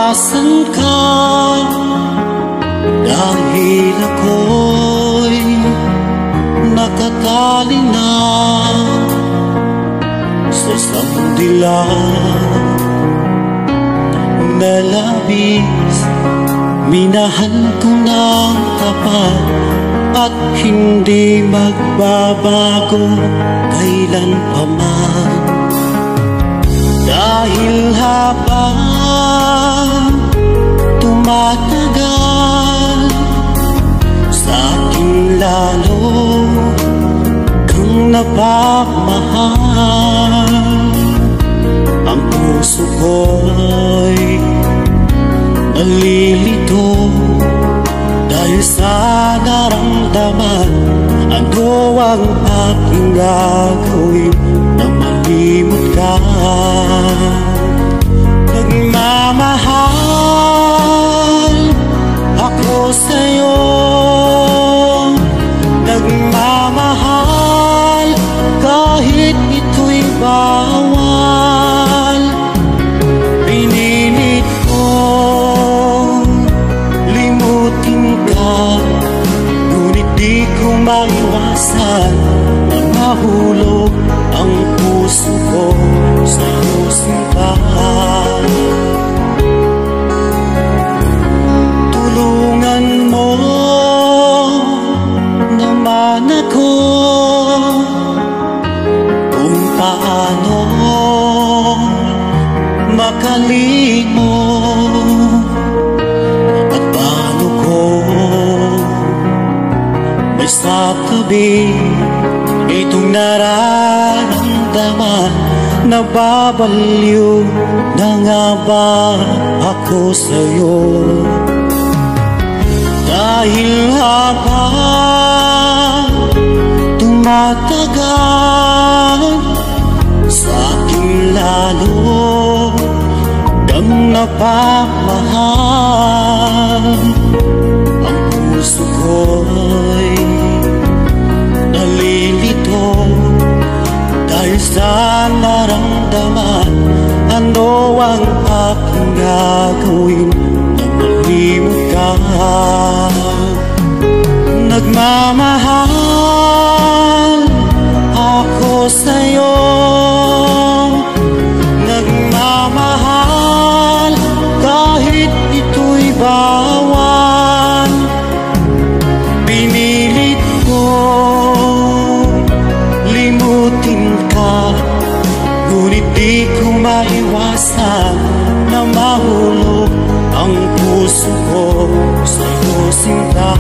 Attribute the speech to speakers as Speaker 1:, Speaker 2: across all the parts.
Speaker 1: iwasan ka, dahil ako'y nakatali na sa isang dilag na labis. Minahal ko ng tapat at hindi magbabago kailan pa man. Dahil habang tumatagal, sa akin lalo kang napagmahal. Ang puso ko'y nalilito dahil sa naramdaman. Ano ang aking gagawin na malimot ka? Nagmamahal ako sa'yo, nagmamahal kahit ito'y bawal. Pinilit kong limutin ka, ngunit di ko maiwasan na mahulog ang puso ko sa iyong sinta. Tulungan mo naman ako kung paano makalimot at paano ko may sasabi itong nararamdaman. Nababaliw na nga ba ako sa'yo? Dahil habang tumatagal, sa akin lalo kang napagmahal. Ang puso ko'y nalilito dahil sa naramdaman. Ano ang aking gagawin na malimot ka? Nagmamahal ako sa'yo, nagmamahal kahit ito'y bawal. Pinilit ko limutin ka, ngunit di ko maiwasan na mahulog ang puso ko sa iyong sinta.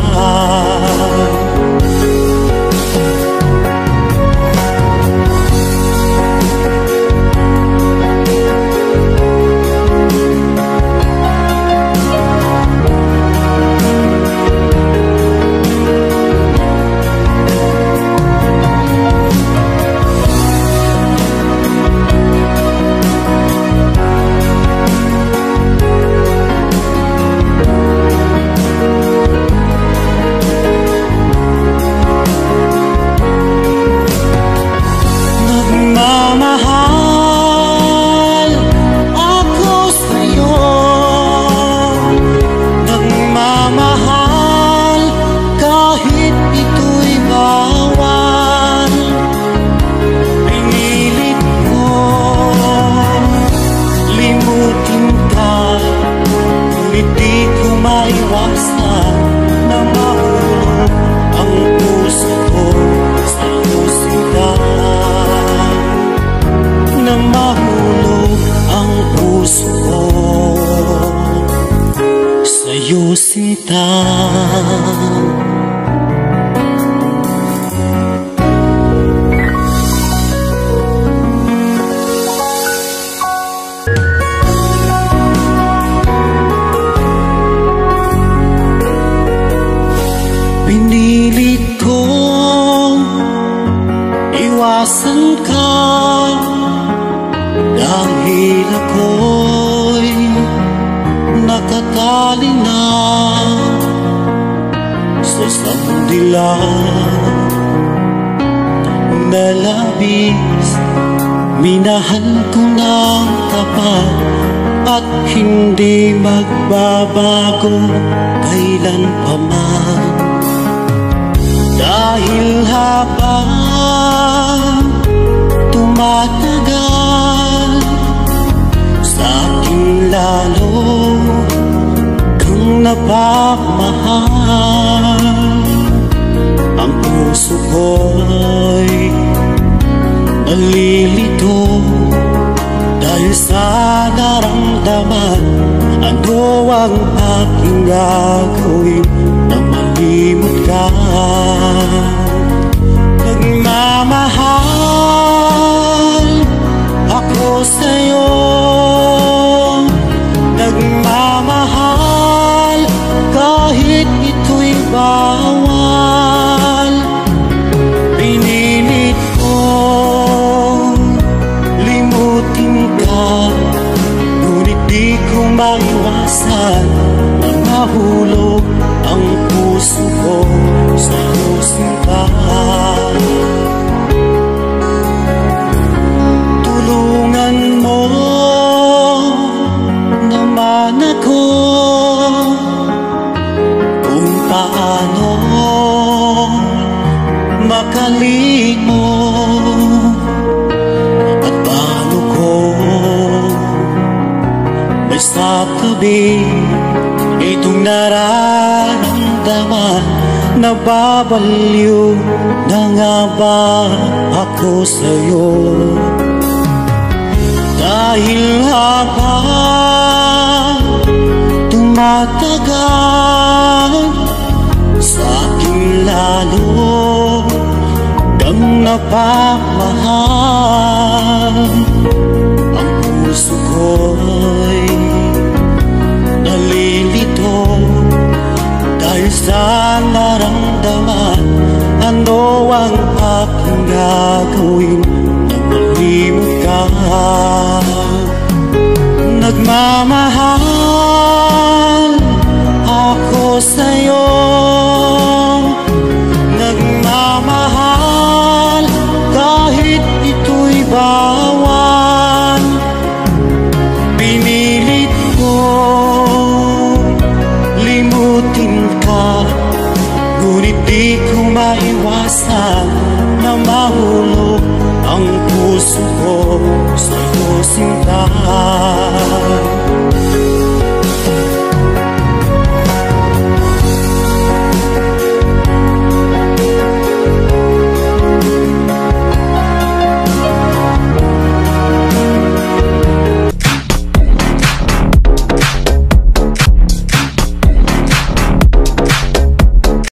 Speaker 1: Sinta, pinilit kong iwasan ka, dahil ako'y nakatali na sa isang dilag na labis. Minahal ko ng tapat at hindi magbabago kailan pa man. Dahil habang tumatagal, sa akin lalo kang napamahal. Ang puso ko'y nalilito dahil sa naramdaman. Ano ang aking gagawin na malimot ka? Nagmamahal ako sa'yo, nagmamahal kahit ito'y bawal. Pinilit kong limutin ka, ngunit di ko maiwasan na mahulog ang puso ko sa sinta. Tulungan mo naman ako kung paano makalimot at paano ko may sa tabi itong nararamdaman. Nababaliw na nga ba ako sa'yo? Dahil habang tumatagal, sa akin lalo kang napamahal. Ang puso ko'y nalilito dahil sa naramdaman. Ano ang aking gagawin na malimot ka? Nagmamahal ako sa'yo, nagmamahal kahit ito'y bawal. Pinilit ko limutin ka, ngunit di ko maiwasan na mahulog ang puso ko sa'yo sinta.